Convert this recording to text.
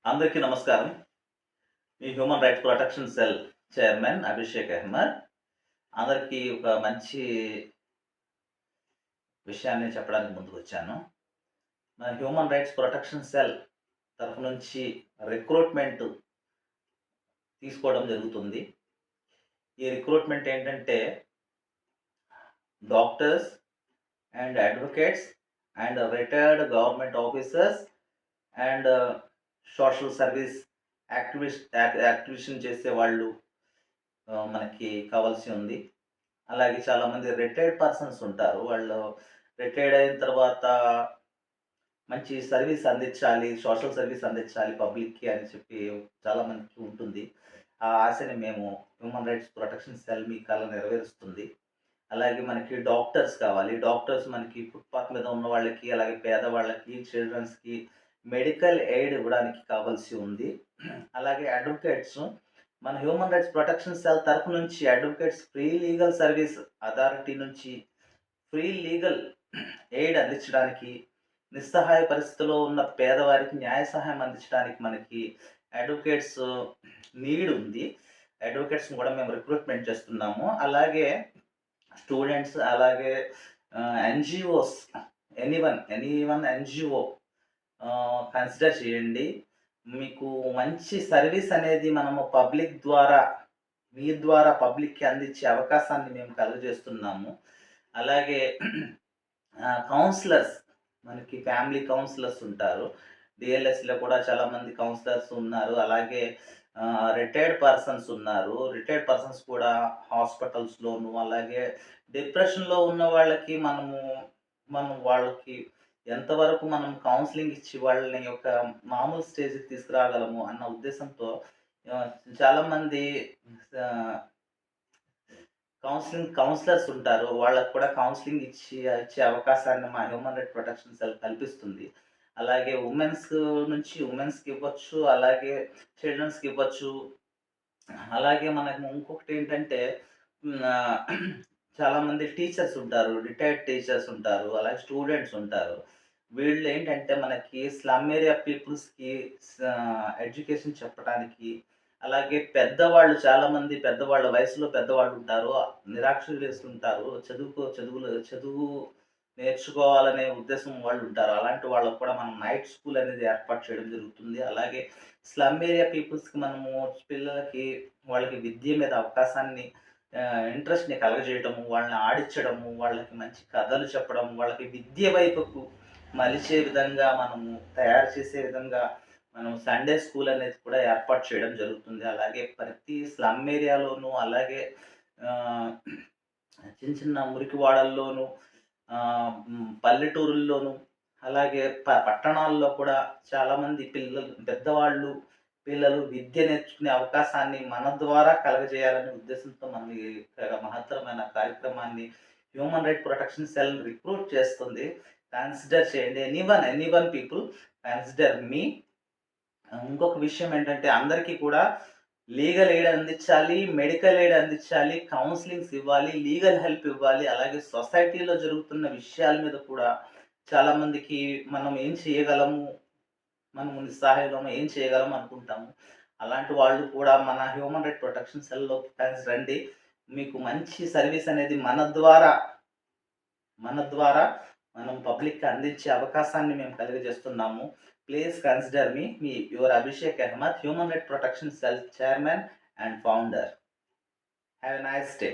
అందరికీ నమస్కారం. మీ human rights protection cell chairman Abhishek Ahmed. అందరికీ ఒక మంచి విషయాన్ని చెప్పడానికి ముందుకొచ్చాను. మన హ్యూమన్ రైట్స్ ప్రొటెక్షన్ సెల్ తరఫు నుంచి రిక్రూట్‌మెంట్ తీసుకోవడం జరుగుతుంది. ఈ రిక్రూట్‌మెంట్ ఏంటంటే doctors and advocates and retired government officers and social service activism చేసేవాళ్ళు మనకి కావాల్సి ఉంది. అలాగే చాలామంది రిటైర్డ్ పర్సన్స్ ఉంటారు. వాళ్ళు రిటైర్డ్ అయిన తర్వాత మంచి సర్వీస్ అందించాలి, సోషల్ సర్వీస్ అందించాలి పబ్లిక్‌కి అని చెప్పి చాలామందికి ఉంటుంది. ఆ ఆశని మేము human rights protection sell me కల నెరవేరుస్తుంది. అలాగే మనకి డాక్టర్స్ కావాలి. డాక్టర్స్ మనకి ఫుట్‌పాత్ మీద ఉన్న వాళ్ళకి, అలాగే పేదవాళ్ళకి, చిల్డ్రన్స్‌కి మెడికల్ ఎయిడ్ ఇవ్వడానికి కావాల్సి ఉంది. అలాగే అడ్వకేట్స్ మన హ్యూమన్ రైట్స్ ప్రొటెక్షన్ సెల్ తరఫు నుంచి advocates free legal service authority నుంచి ఫ్రీ లీగల్ ఎయిడ్ అందించడానికి, నిస్సహాయ పరిస్థితిలో ఉన్న పేదవారికి న్యాయ సహాయం అందించడానికి మనకి అడ్వకేట్స్ నీడ్ ఉంది. అడ్వకేట్స్‌ని కూడా మేము రిక్రూట్‌మెంట్ చేస్తున్నాము. అలాగే స్టూడెంట్స్ అలాగే ఎన్‌జీఓస్ ఎనీవన్ ఎన్‌జీఓ కన్సిడర్ చేయండి. మీకు మంచి సర్వీస్ అనేది మనము పబ్లిక్ ద్వారా మీ ద్వారా పబ్లిక్‌కి అందించే అవకాశాన్ని మేము కలుగజేస్తున్నాము. అలాగే కౌన్సిలర్స్ మనకి ఫ్యామిలీ కౌన్సిలర్స్ ఉంటారు. డీఎల్ఎస్‌లో కూడా చాలామంది కౌన్సిలర్స్ ఉన్నారు. అలాగే రిటైర్డ్ పర్సన్స్ ఉన్నారు. రిటైర్డ్ పర్సన్స్ కూడా హాస్పిటల్స్‌లోను అలాగే డిప్రెషన్‌లో ఉన్న వాళ్ళకి మనం వాళ్ళకి ఎంతవరకు మనం కౌన్సెలింగ్ ఇచ్చి వాళ్ళని ఒక మామూలు స్టేజ్‌కి తీసుకురాగలము అన్న ఉద్దేశంతో ఆహ్, చాలామంది ఆహ్, కౌన్సిలర్స్ ఉంటారు. వాళ్ళకి కూడా కౌన్సెలింగ్ ఇచ్చే అవకాశాన్ని మా హ్యూమన్ రైట్ ప్రొటెక్షన్ సెల్ కల్పిస్తుంది. అలాగే వుమెన్స్ నుంచి వుమెన్స్‌కి ఇవ్వచ్చు. అలాగే చిల్డ్రన్స్‌కి ఇవ్వచ్చు. అలాగే మనకు ఇంకొకటేంటంటే చాలామంది టీచర్స్ ఉంటారు. రిటైర్డ్ టీచర్స్ ఉంటారు. అలాగే స్టూడెంట్స్ ఉంటారు. వీళ్ళేంటంటే మనకి స్లమ్ ఏరియా పీపుల్స్‌కి ఎడ్యుకేషన్ చెప్పడానికి, అలాగే పెద్దవాళ్ళు చాలామంది పెద్దవాళ్ళ వయసులో పెద్దవాళ్ళుంటారు. నిరాక్షరులేస్తుంటారు. చదువు నేర్చుకోవాలనే ఉద్దేశం వాళ్ళుంటారు. అలాంటి వాళ్ళకి కూడా మనం నైట్ స్కూల్ అనేది ఏర్పాటు చేయడం జరుగుతుంది. అలాగే స్లమ్ ఏరియా పీపుల్స్‌కి మనము పిల్లలకి వాళ్ళకి విద్య మీద అవకాశాన్ని ఇంట్రెస్ట్‌ని కలగజేయటము, వాళ్ళని ఆడించడము, వాళ్ళకి మంచి కథలు చెప్పడం, వాళ్ళకి విద్య వైపుకు మలిచే విధంగా మనము తయారు చేసే విధంగా మనం సండే స్కూల్ అనేది కూడా ఏర్పాటు చేయడం జరుగుతుంది. అలాగే ప్రతి స్లమ్ ఏరియాలోనూ అలాగే ఆహ్, చిన్న చిన్న మురికివాడల్లోనూ పల్లెటూరుల్లోనూ అలాగే పట్టణాల్లో కూడా చాలామంది పెద్దవాళ్ళు, పిల్లలు విద్య నేర్చుకునే అవకాశాన్ని మన ద్వారా కలగజేయాలనే ఉద్దేశంతో మనం ఈ మహత్తరమైన కార్యక్రమాన్ని human right protection cell recruit చేస్తుంది. కన్సిడర్ చేయండి. Anyone people consider me. ఇంకొక విషయం ఏంటంటే అందరికీ కూడా లీగల్ ఎయిడ్ అందించాలి, మెడికల్ ఎయిడ్ అందించాలి, కౌన్సెలింగ్స్ ఇవ్వాలి, లీగల్ హెల్ప్ ఇవ్వాలి. అలాగే సొసైటీలో జరుగుతున్న విషయాల మీద కూడా చాలామందికి మనం ఏం చేయగలము, మనము నిస్సహాయులము, ఏం చేయగలం అనుకుంటాము. అలాంటి వాళ్ళు కూడా మన హ్యూమన్ రైట్ ప్రొటెక్షన్ సెల్‌లోకి కలిసి రండి. మీకు మంచి సర్వీస్ అనేది మన ద్వారా మనం పబ్లిక్‌కి అందించే అవకాశాన్ని మేము కలుగజేస్తున్నాము. ప్లీజ్ కన్సిడర్ మీ your Abhishek Ahmed, human right protection cell chairman and founder. Have a nice day.